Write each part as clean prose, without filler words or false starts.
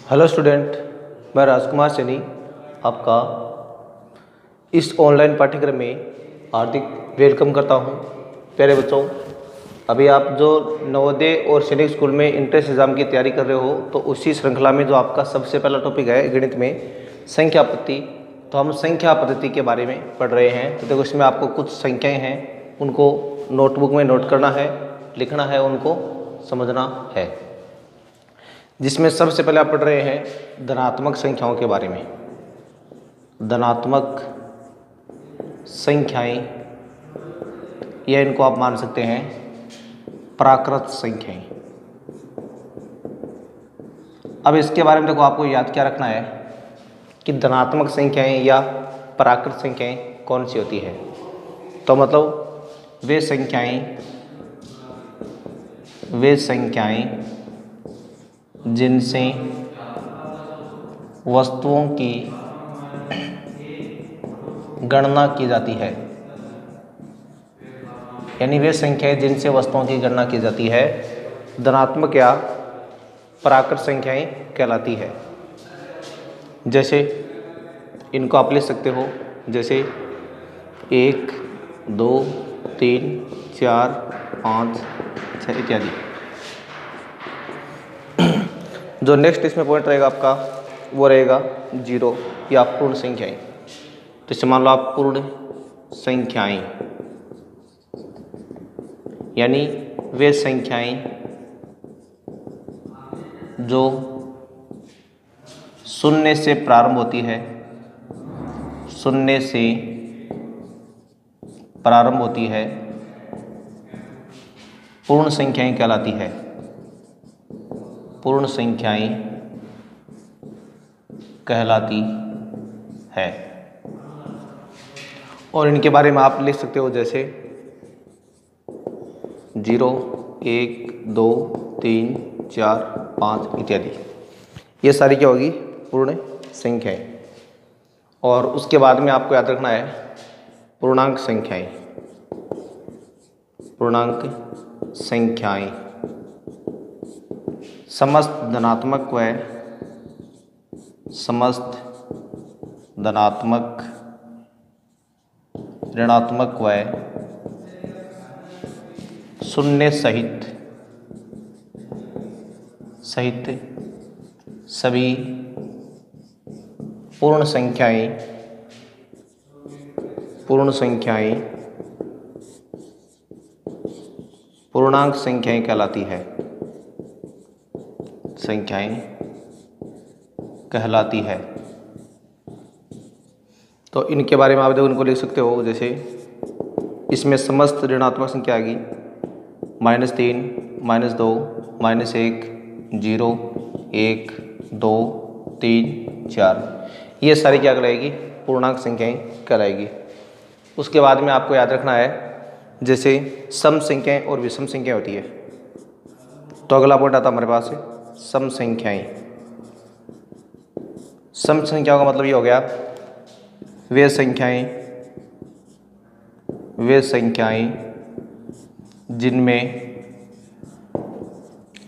Hello student, मैं राजकुमार सैनी आपका इस ऑनलाइन पाठ्यक्रम में हार्दिक वेलकम करता हूं। प्यारे बच्चों, अभी आप जो नवोदय और सैनिक स्कूल में इंट्रेंस एग्ज़ाम की तैयारी कर रहे हो तो उसी श्रृंखला में जो आपका सबसे पहला टॉपिक है गणित में संख्या पद्धति, तो हम संख्या पद्धति के बारे में पढ़ रहे हैं। तो देखो, इसमें आपको कुछ संख्याएँ हैं, उनको नोटबुक में नोट करना है, लिखना है, उनको समझना है। जिसमें सबसे पहले आप पढ़ रहे हैं धनात्मक संख्याओं के बारे में। धनात्मक संख्याएं या इनको आप मान सकते हैं प्राकृत संख्याएं। अब इसके बारे में देखो, आपको याद क्या रखना है कि धनात्मक संख्याएं या प्राकृत संख्याएं कौन सी होती है। तो मतलब वे संख्याएं जिनसे वस्तुओं की गणना की जाती है, यानी वे संख्याएं जिनसे वस्तुओं की गणना की जाती है धनात्मक या प्राकृत संख्याएं कहलाती है। जैसे इनको आप लिख सकते हो, जैसे 1, 2, 3, 4, 5, 6 इत्यादि। जो नेक्स्ट इसमें पॉइंट रहेगा आपका वो रहेगा 0 या पूर्ण संख्याएं। तो इसे मान लो आप पूर्ण संख्याएं, यानी वे संख्याएं जो शून्य से प्रारंभ होती है, शून्य से प्रारंभ होती है, पूर्ण संख्याएं कहलाती है। पूर्ण संख्याएं कहलाती है। और इनके बारे में आप लिख सकते हो, जैसे 0, 1, 2, 3, 4, 5 इत्यादि। ये सारी क्या होगी? पूर्ण संख्याएं। और उसके बाद में आपको याद रखना है पूर्णांक संख्याएं। पूर्णांक संख्याएं समस्त धनात्मक व समस्त धनात्मक, ऋणात्मक व शून्य सहित सभी पूर्ण संख्याएं पूर्णांक संख्याएं कहलाती है। संख्याएं कहलाती है। तो इनके बारे में आप देखो, इनको लिख सकते हो, जैसे इसमें समस्त ऋणात्मक संख्या आएगी -3, -2, -1, 0, 1, 2, 3, 4। ये सारी क्या कहलाएगी? पूर्णांक संख्याएं कहलाएगी। उसके बाद में आपको याद रखना है जैसे सम संख्याएं और विषम संख्याएं होती है। तो अगला पॉइंट आता है हमारे पास सम संख्याएं। सम संख्याओं का मतलब ये हो गया वे संख्याएं जिनमें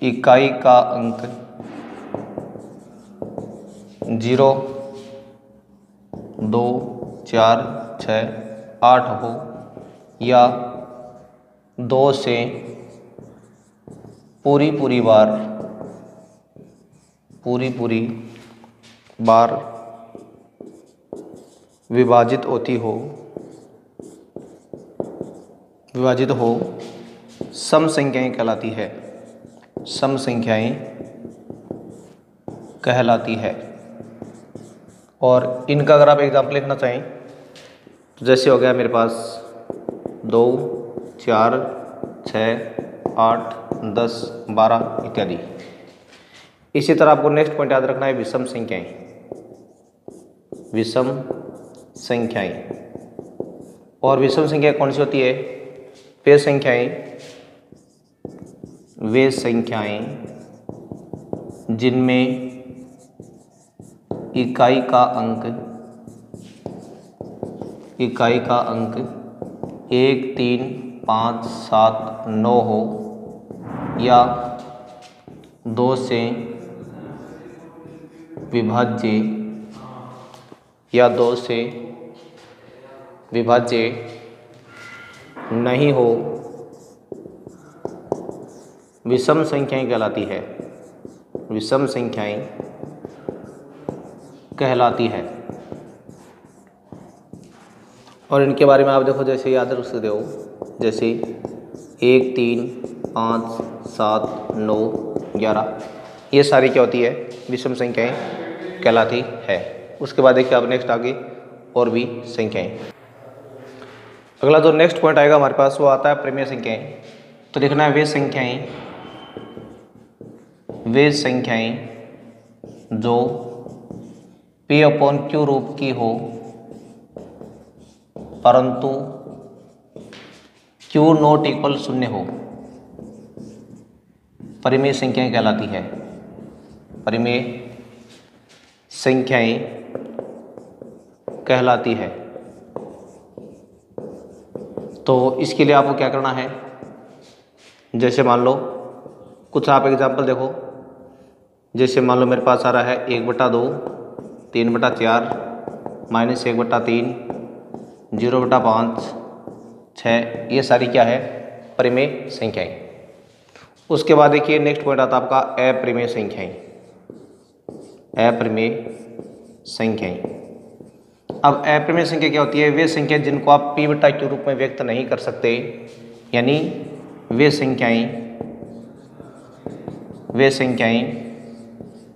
इकाई का अंक 0, 2, 4, 6, 8 हो या 2 से पूरी बार विभाजित हो, सम संख्याएं कहलाती है। सम संख्याएं कहलाती है। और इनका अगर आप एग्जाम्पल लिखना चाहें तो जैसे हो गया मेरे पास 2, 4, 6, 8, 10, 12 इत्यादि। इसी तरह आपको नेक्स्ट पॉइंट याद रखना है विषम संख्याएं। विषम संख्याएं। और विषम संख्या कौन सी होती है? वे संख्याएं जिनमें इकाई का अंक 1, 3, 5, 7, 9 हो या 2 से विभाज्य या 2 से विभाज्य नहीं हो विषम संख्याएं कहलाती है, विषम संख्याएं कहलाती है। और इनके बारे में आप देखो, जैसे याद रख सकते हो, जैसे 1, 3, 5, 7, 9, 11, ये सारी क्या होती है, विषम संख्याएं कहलाती है। उसके बाद देखिए आप नेक्स्ट आगे और भी संख्याएं। अगला जो नेक्स्ट पॉइंट आएगा हमारे पास वो आता है परिमेय संख्याएं। तो देखना है वे संख्याएं जो P/Q रूप की हो परंतु Q नॉट इक्वल 0 हो, परिमेय संख्याएं कहलाती है। परिमेय संख्याएं कहलाती है। तो इसके लिए आपको क्या करना है, जैसे मान लो कुछ आप एग्जाम्पल देखो, जैसे मान लो मेरे पास आ रहा है 1/2, 3/4, -1/3, 0/5, 6, ये सारी क्या है, परिमेय संख्याएं। उसके बाद देखिए नेक्स्ट पॉइंट आता है आपका अपरिमेय संख्याएं। अपरिमेय संख्याएं। अब अपरिमेय संख्या क्या होती है, वे संख्या जिनको आप P/Q के रूप में व्यक्त नहीं कर सकते, यानी वे संख्याएं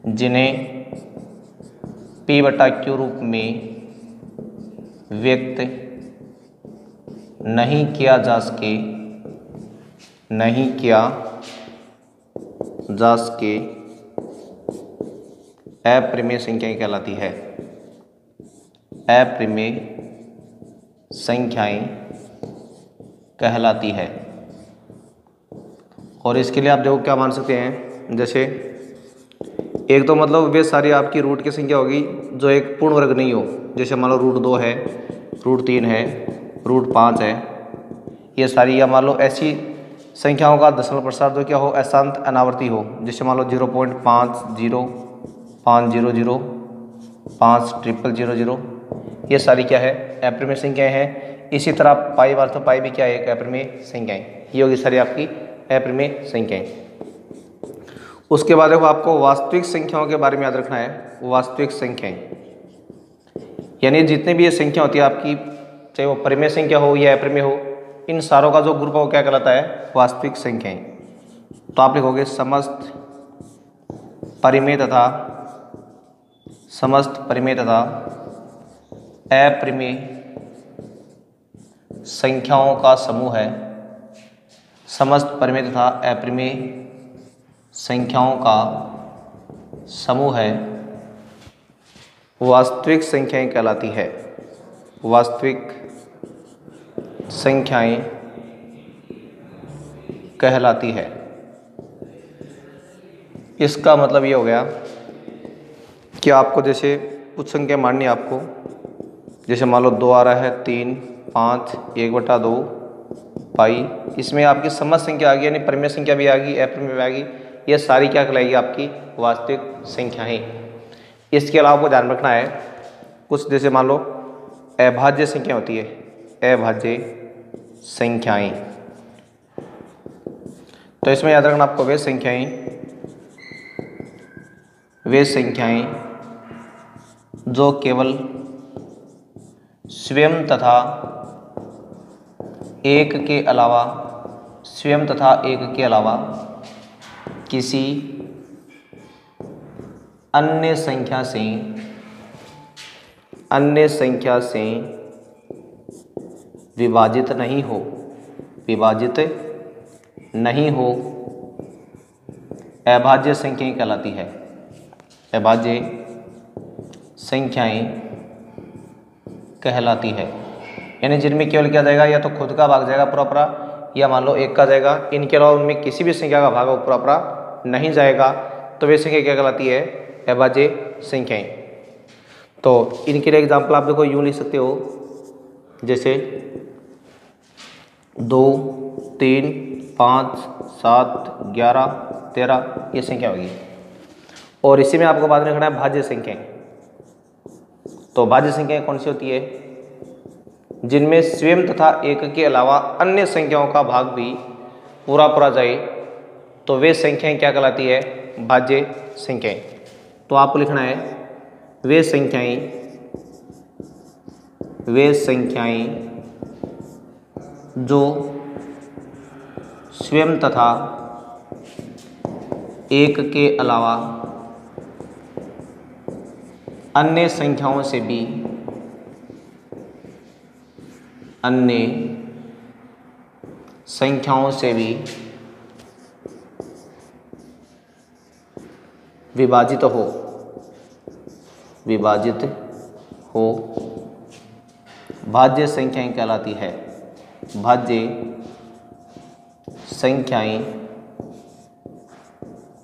जिन्हें P/Q रूप में व्यक्त नहीं किया जा सके अपरिमेय संख्याएं कहलाती है। अपरिमेय संख्याएं कहलाती है। और इसके लिए आप देखो क्या मान सकते हैं, जैसे एक तो मतलब वे सारी आपकी रूट की संख्या होगी जो एक पूर्ण वर्ग नहीं हो, जैसे मान लो √2 है, √3 है, √5 है, ये सारी, या मान लो ऐसी संख्याओं का दशमलव प्रसार जो क्या हो, अशांत अनावर्ती हो, जैसे मान लो 0.50, 500, 50000, ये सारी क्या है, अपरिमेय संख्याएं हैं। इसी तरह पाई बार तो पाई भी क्या है, एक अपरिमेय संख्याएं, ये होगी सारी आपकी अपरिमेय संख्याएं। उसके बाद देखो आपको वास्तविक संख्याओं के बारे में याद रखना है। वास्तविक संख्याएं यानी जितने भी ये संख्या होती है आपकी, चाहे वो परिमेय संख्या हो या अपरिमेय हो, इन सारों का जो ग्रुप है वो क्या कहलाता है, वास्तविक संख्याएं। तो आप लिखोगे समस्त परिमेय तथा अपरिमेय संख्याओं का समूह है। समस्त परिमेय तथा अपरिमेय संख्याओं का समूह है, वास्तविक संख्याएं कहलाती है। वास्तविक संख्याएं कहलाती है। इसका मतलब ये हो गया कि आपको जैसे कुछ संख्या माननी है आपको, जैसे मान लो 2 आ रहा है, 3, 5, 1/2 पाई, इसमें आपकी समस्त संख्या आ गई, यानी परिमेय संख्या भी आ गई, अपरिमेय भी आ गई, ये सारी क्या कहलाएगी, आपकी वास्तविक संख्याएं। इसके अलावा आपको ध्यान रखना है कुछ, जैसे मान लो अभाज्य संख्या होती है, अभाज्य संख्याएं। तो इसमें याद रखना आपको वे संख्याएं जो केवल स्वयं तथा एक के अलावा किसी अन्य संख्या से विभाजित नहीं हो अभाज्य संख्याएं कहलाती है। अभाज्य संख्याएं कहलाती है, यानी जिनमें केवल क्या जाएगा, या तो खुद का भाग जाएगा पूरा, या मान लो एक का जाएगा, इनके अलावा उनमें किसी भी संख्या का भाग पूरा नहीं जाएगा, तो वे संख्या क्या कहलाती है, अभाज्य संख्याएं। तो इनके लिए एग्जाम्पल आप देखो यूँ लिख सकते हो, जैसे 2, 3, 5, 7, 11, 13 ये संख्या होगी। और इसी में आपको बाद में लिखना है भाज्य संख्याएं। तो भाज्य संख्याएं कौन सी होती है? जिनमें स्वयं तथा एक के अलावा अन्य संख्याओं का भाग भी पूरा पूरा जाए, तो वे संख्याएं क्या कहलाती है? भाज्य संख्याएं। तो आपको लिखना है वे संख्याएं जो स्वयं तथा एक के अलावा अन्य संख्याओं से भी विभाजित हो भाज्य संख्याएं कहलाती है। भाज्य संख्याएं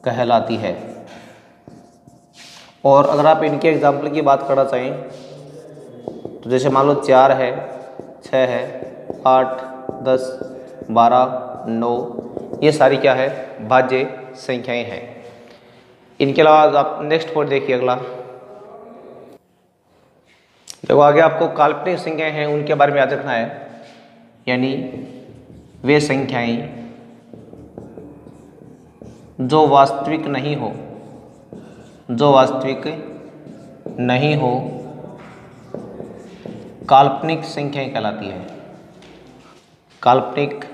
कहलाती है। और अगर आप इनके एग्जाम्पल की बात करना चाहें तो जैसे मान लो 4 है, 6 है, 8, 10, 12, 9, ये सारी क्या है? भाज्य संख्याएं हैं। इनके अलावा आप नेक्स्ट पॉइंट देखिए अगला। देखो आगे आपको काल्पनिक संख्याएं हैं उनके बारे में याद रखना है, यानी वे संख्याएं जो वास्तविक नहीं हो काल्पनिक संख्याएं कहलाती है। काल्पनिक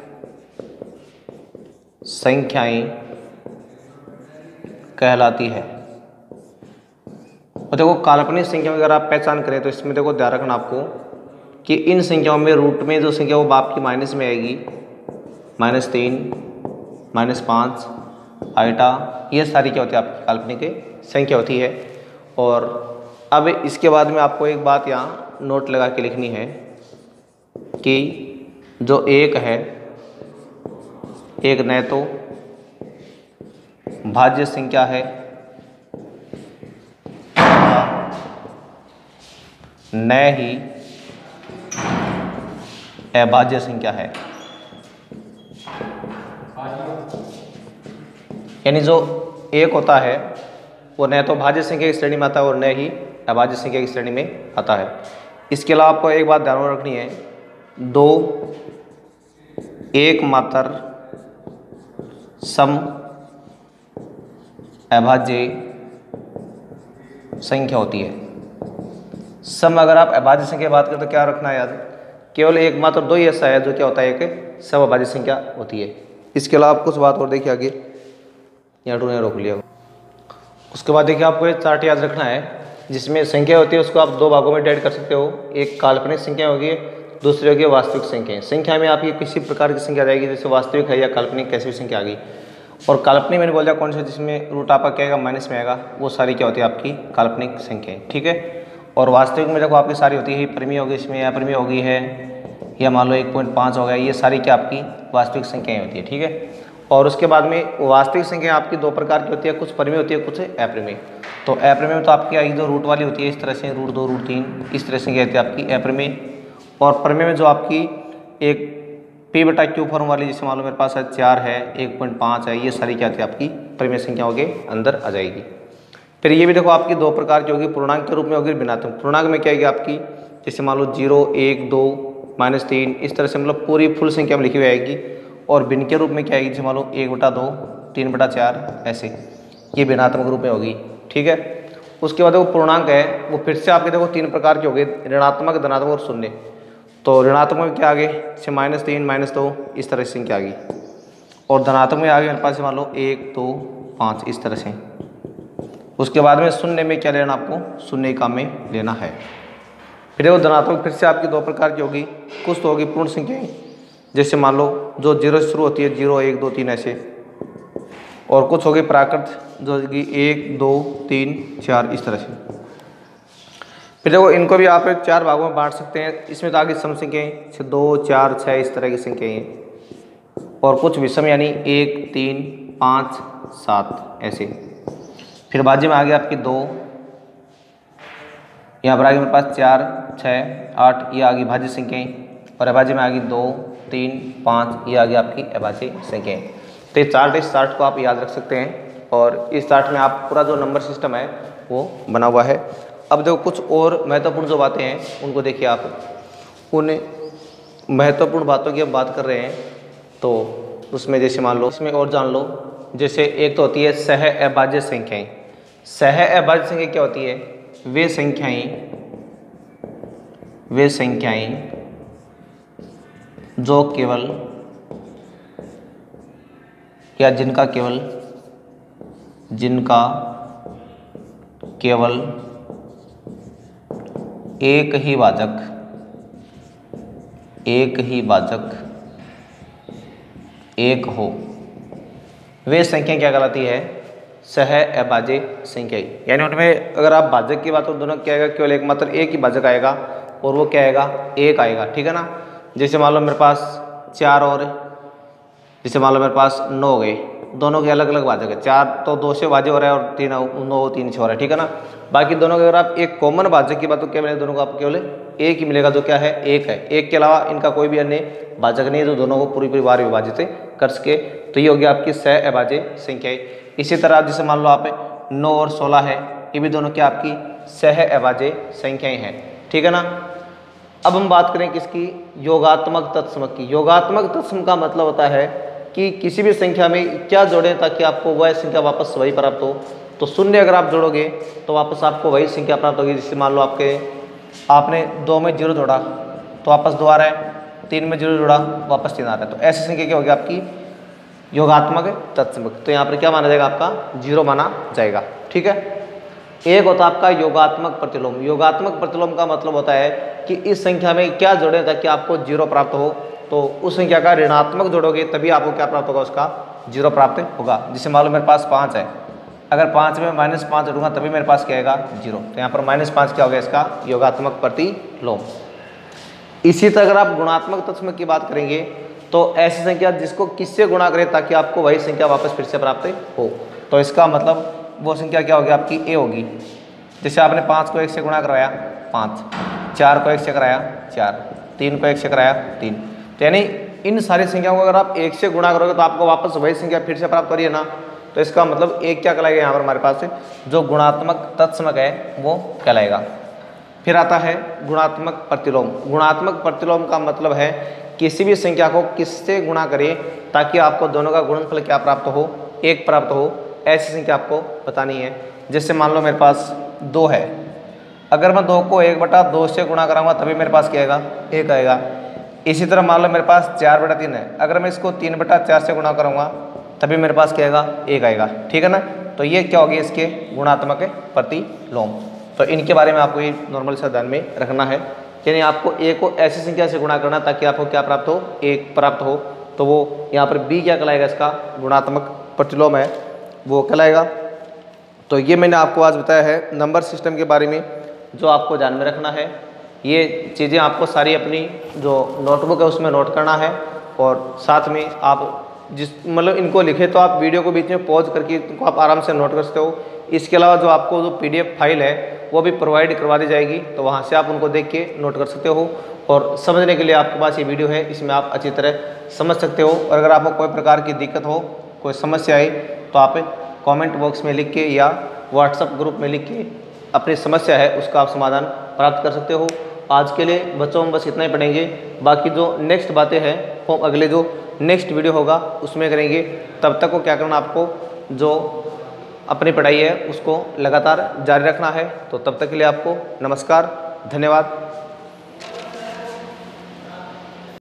संख्याएं कहलाती है। और देखो काल्पनिक संख्या अगर आप पहचान करें तो इसमें देखो ध्यान रखना आपको कि इन संख्याओं में रूट में जो संख्या वो आपकी माइनस में आएगी, -3, -5, आइटा, ये सारी क्या होती है? आपकी काल्पनिक संख्या होती है। और अब इसके बाद में आपको एक बात यहाँ नोट लगा के लिखनी है कि जो एक है, एक न तो भाज्य संख्या है न ही अभाज्य संख्या है। यानी जो एक होता है वो न तो भाज्य संख्या की श्रेणी में आता है और न ही अभाज्य संख्या की श्रेणी में आता है। इसके अलावा आपको एक बात ध्यान में रखनी है, दो एकमात्र सम अभाज्य संख्या होती है। सम अगर आप अभाज्य संख्या की बात करें तो क्या रखना है याद? केवल एकमात्र दो ही ऐसा है जो क्या होता है? एक सम अभाज्य संख्या होती है। इसके अलावा आप कुछ बात और देखिए आगे, यहाँ टू ने रोक लिया। उसके बाद देखिए आपको एक चार्ट याद रखना है जिसमें संख्या होती है उसको आप दो भागों में डिवाइड कर सकते हो। एक काल्पनिक संख्या होगी, दूसरी होगी वास्तविक संख्या। संख्या में आपकी किसी प्रकार की संख्या आ जाएगी, जैसे वास्तविक है या काल्पनिक कैसी भी संख्या आ गई। और काल्पनिक मैंने बोल दिया कौन सा, जिसमें रूट आपका क्या आएगा? माइनस में आएगा, वो सारी क्या होती है? आपकी काल्पनिक संख्याएं। ठीक है। और वास्तविक में देखो आपकी सारी होती है परिमेय होगी, इसमें अपरिमेय होगी है, या मान लो 1.5 हो गया, ये सारी क्या आपकी वास्तविक संख्याएं होती है। ठीक है। और उसके बाद में वास्तविक संख्या आपकी दो प्रकार की होती है, कुछ परिमेय होती है, कुछ अप्रमेय। तो अप्रमेय में तो आपकी आएगी जो रूट वाली होती है इस तरह से, रूट 2, रूट 3, इस तरह से क्या होती है आपकी अप्रमेय। और परिमेय में जो आपकी एक p/q फॉर्म वाली, जैसे मान लो मेरे पास है 4 है, 1.5 है, ये सारी क्या होती है आपकी परिमेय संख्याओं के अंदर आ जाएगी। फिर ये भी देखो आपकी दो प्रकार की होगी, पूर्णांक के रूप में होगी, ऋणात्मक। पूर्णांक में क्या आएगी आपकी, जैसे मान लो 0, 1, 2, -3, इस तरह से मतलब पूरी फुल संख्या में लिखी हुई आएगी। और भिन्न के रूप में क्या आएगी, जैसे मान लो 1/2, 3/4, ऐसे, ये भिन्नात्मक रूप में होगी। ठीक है। उसके बाद वो पूर्णांक है वो फिर से आपके देखो 3 प्रकार के हो गए, ऋणात्मक, धनात्मक और शून्य। तो ऋणात्मक में क्या आ गए, जैसे -3, -2, इस तरह से संख्या आ गई। और धनात्मक में आ गए मेरे पास मान लो 1, 2, 5, इस तरह से। उसके बाद में शून्य में क्या लेना आपको, शून्य काम में लेना है। फिर देखो धनात्मक फिर से आपकी दो प्रकार की होगी, कुछ तो होगी पूर्ण संख्याएं, जैसे मान लो जो 0 से शुरू होती है, 0, 1, 2, 3 ऐसे। और कुछ होगी प्राकृत जो कि 1, 2, 3, 4 इस तरह से। फिर देखो इनको भी आप 4 भागों में बांट सकते हैं। इसमें तो आगे सम संख्याएं 2, 4, 6 इस तरह की संख्याएं हैं। और कुछ विषम यानी 1, 3, 5, 7 ऐसे। फिर भाज्य में आ गया आपकी 2, यहाँ पर आगे मेरे पास 4, 6, 8 ये आ गई भाज्य संख्याएं। और अभाज्य में आ गई 2, 3, 5 ये आ गई आपकी अभाज्य संख्याएं। तो ये चार्ट, इस चार्ट को आप याद रख सकते हैं। और इस चार्ट में आप पूरा जो नंबर सिस्टम है वो बना हुआ है। अब देखो कुछ और महत्वपूर्ण जो बातें हैं उनको देखिए आप। उन महत्वपूर्ण बातों की हम बात कर रहे हैं तो उसमें जैसे मान लो इसमें और जान लो, जैसे एक तो होती है सह अभाज्य संख्याएं। सह अभाज्य संख्या क्या होती है? वे संख्याएं जो केवल या जिनका केवल एक ही भाजक एक हो, वे संख्या क्या कहलाती है? सह अभाज्य संख्या। यानी उनमें अगर आप भाजक की बात करो, दोनों क्या आएगा? केवल एकमात्र एक ही भाजक आएगा और वो क्या आएगा? एक आएगा। ठीक है ना। जैसे मान लो मेरे पास 4 और जैसे मान लो मेरे पास 9 हो गए, दोनों के अलग अलग भाजक है। 4 तो 2 से भाज्य हो रहा है और 9 3 से हो रहा है। ठीक है ना। बाकी दोनों के अगर आप एक कॉमन भाजक की बात तो क्या मिलेगा? दोनों को आपको केवल एक ही मिलेगा, जो क्या है? एक है। एक के अलावा इनका कोई भी अन्य भाजक नहीं है जो दोनों को पूरी बार विभाजित कर सके। तो ये होगी आपकी सह अभाज्य संख्या। इसी तरह जैसे मान लो आप 9 और 16 है, ये भी दोनों क्या आपकी सह अभाज्य संख्याएं हैं। ठीक है ना। अब हम बात करें किसकी? योगात्मक तत्सम की। योगात्मक तत्सम का मतलब होता है कि किसी भी संख्या में क्या जोड़ें ताकि आपको वह संख्या वापस वही प्राप्त हो। तो शून्य अगर आप जोड़ोगे तो वापस आपको वही संख्या प्राप्त होगी। जैसे मान लो आपने 2 में 0 जोड़ा तो वापस 2 आ रहा है, 3 में 0 जोड़ा वापस 3 आ रहा है। तो ऐसी संख्या क्या होगी आपकी? योगात्मक तत्सम। तो यहाँ पर क्या माना जाएगा? आपका 0 माना जाएगा। ठीक है। एक होता है आपका योगात्मक प्रतिलोम। योगात्मक प्रतिलोम का मतलब होता है कि इस संख्या में क्या जोड़ें ताकि आपको 0 प्राप्त हो। तो उस संख्या का ऋणात्मक जोड़ोगे तभी आपको क्या प्राप्त होगा? उसका 0 प्राप्त होगा। जैसे मान लो मेरे पास 5 है, अगर 5 में -5 जोड़ूंगा तभी मेरे पास क्या आएगा? 0। तो यहाँ पर -5 क्या होगा? इसका योगात्मक प्रतिलोम। इसी तरह अगर आप गुणात्मक तत्सम की बात करेंगे तो ऐसी संख्या जिसको किससे गुणा करें ताकि आपको वही संख्या वापस फिर से प्राप्त हो। तो इसका मतलब वो संख्या क्या होगी? आपकी ए होगी। जैसे आपने 5 को 1 से गुणा कराया 5, 4 को 1 से कराया 4, 3 को 1 से कराया 3। तो यानी इन सारी संख्याओं को अगर आप 1 से गुणा करोगे तो आपको वापस वही संख्या फिर से प्राप्त हो रही है ना। तो इसका मतलब एक क्या कहलाएगा? यहाँ पर हमारे पास जो गुणात्मक तत्समक है वो कहलाएगा। फिर आता है गुणात्मक प्रतिलोम। गुणात्मक प्रतिलोम का मतलब है किसी भी संख्या को किससे गुणा करें ताकि आपको दोनों का गुणनफल क्या प्राप्त हो? 1 प्राप्त हो। ऐसी संख्या आपको बतानी है। जैसे मान लो मेरे पास 2 है, अगर मैं 2 को 1/2 से गुणा कराऊंगा तभी मेरे पास क्या आएगा? 1 आएगा। इसी तरह मान लो मेरे पास 4/3 है, अगर मैं इसको 3/4 से गुणा करूंगा तभी मेरे पास क्या आएगा? 1 आएगा। ठीक है ना। तो ये क्या होगी? इसके गुणात्मक प्रतिलोम। तो इनके बारे में आपको ये नॉर्मल सा ध्यान में रखना है। यानी आपको ए को ऐसी संख्या से गुणा करना ताकि आपको क्या प्राप्त हो? 1 प्राप्त हो। तो वो यहाँ पर बी क्या कहलाएगा? इसका गुणात्मक प्रतिलोम है वो कहलाएगा। तो ये मैंने आपको आज बताया है नंबर सिस्टम के बारे में जो आपको ध्यान में रखना है। ये चीज़ें आपको सारी अपनी जो नोटबुक है उसमें नोट करना है और साथ में आप मतलब इनको लिखे तो आप वीडियो को बीच में पॉज करके इनको आप आराम से नोट कर सकते हो। इसके अलावा जो आपको जो PDF फाइल है वो भी प्रोवाइड करवा दी जाएगी, तो वहाँ से आप उनको देख के नोट कर सकते हो और समझने के लिए आपके पास ये वीडियो है, इसमें आप अच्छी तरह समझ सकते हो। और अगर आपको कोई प्रकार की दिक्कत हो, कोई समस्या आए तो आप कमेंट बॉक्स में लिख के या व्हाट्सएप ग्रुप में लिख के अपनी समस्या है उसका आप समाधान प्राप्त कर सकते हो। आज के लिए बच्चों में बस इतना ही पढ़ेंगे, बाकी जो नेक्स्ट बातें हैं वो अगले जो नेक्स्ट वीडियो होगा उसमें करेंगे। तब तक को क्या करना, आपको जो अपनी पढ़ाई है उसको लगातार जारी रखना है। तो तब तक के लिए आपको नमस्कार, धन्यवाद।